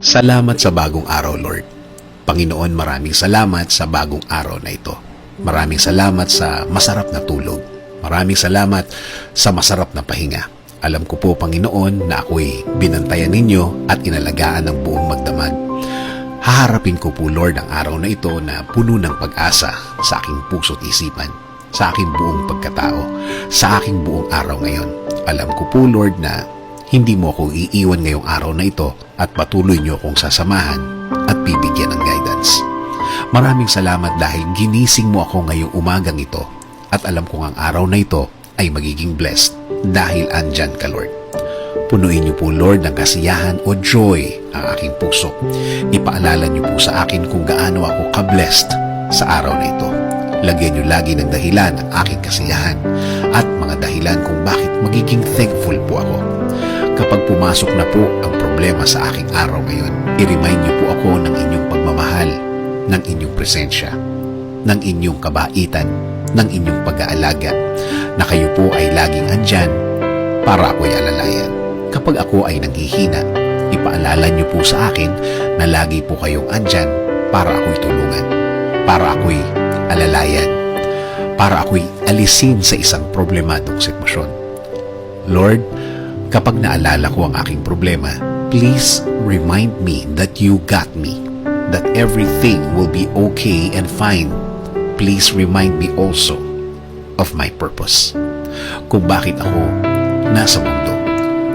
Salamat sa bagong araw, Lord. Panginoon, maraming salamat sa bagong araw na ito. Maraming salamat sa masarap na tulog. Maraming salamat sa masarap na pahinga. Alam ko po, Panginoon, na ako'y binantayan ninyo at inalagaan ng buong magdamag. Haharapin ko po, Lord, ang araw na ito na puno ng pag-asa sa aking puso't isipan, sa aking buong pagkatao, sa aking buong araw ngayon. Alam ko po, Lord, na hindi mo ako iiwan ngayong araw na ito at patuloy niyo akong sasamahan at bibigyan ng guidance. Maraming salamat dahil ginising mo ako ngayong umagang ito at alam kong ang araw na ito ay magiging blessed dahil andyan ka, Lord. Punuin niyo po, Lord, ng kasiyahan o joy ang aking puso. Ipaalala niyo po sa akin kung gaano ako ka-blessed sa araw na ito. Lagyan niyo lagi ng dahilan ang aking kasiyahan at mga dahilan kung bakit magiging thankful po ako. Kapag pumasok na po ang problema sa aking araw ngayon, i-remind niyo po ako ng inyong pagmamahal, ng inyong presensya, ng inyong kabaitan, ng inyong pag-aalaga, na kayo po ay laging andyan para ako'y alalayan. Kapag ako ay nanghihina, ipaalala niyo po sa akin na lagi po kayong andyan para ako'y tulungan, para ako'y alalayan, para ako'y alisin sa isang problemadong sitwasyon. Lord, kapag naalala ko ang aking problema, please remind me that you got me, that everything will be okay and fine. Please remind me also of my purpose. Kung bakit ako nasa mundo,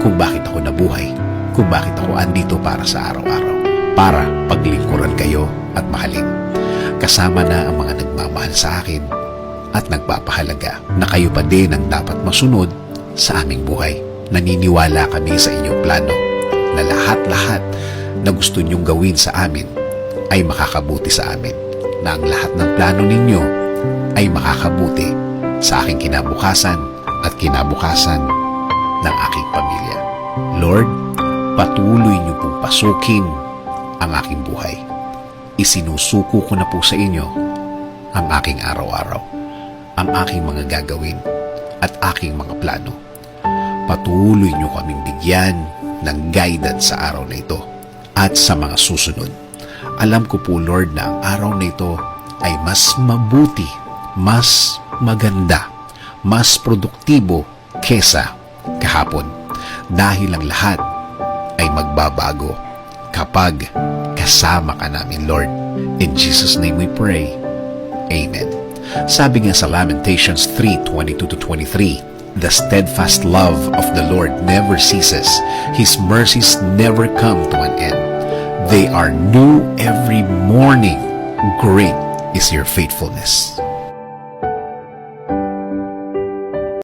kung bakit ako nabuhay, kung bakit ako andito para sa araw-araw, para paglingkuran kayo at mahalin. Kasama na ang mga nagmamahal sa akin at nagpapahalaga na kayo pa din ang dapat masunod sa aming buhay. Naniniwala kami sa inyong plano na lahat-lahat na gusto niyong gawin sa amin ay makakabuti sa amin, na ang lahat ng plano ninyo ay makakabuti sa aking kinabukasan at kinabukasan ng aking pamilya. Lord, patuloy niyo pong pasukin ang aking buhay. Isinusuko ko na po sa inyo ang aking araw-araw, ang aking mga gagawin at aking mga plano. Patuloy niyo kaming bigyan ng guidance sa araw na ito at sa mga susunod. Alam ko po, Lord, na ang araw na ito ay mas mabuti, mas maganda, mas produktibo kesa kahapon. Dahil ang lahat ay magbabago kapag kasama ka namin, Lord. In Jesus' name we pray. Amen. Sabi nga sa Lamentations 3:22-23, the steadfast love of the Lord never ceases. His mercies never come to an end. They are new every morning. Great is your faithfulness.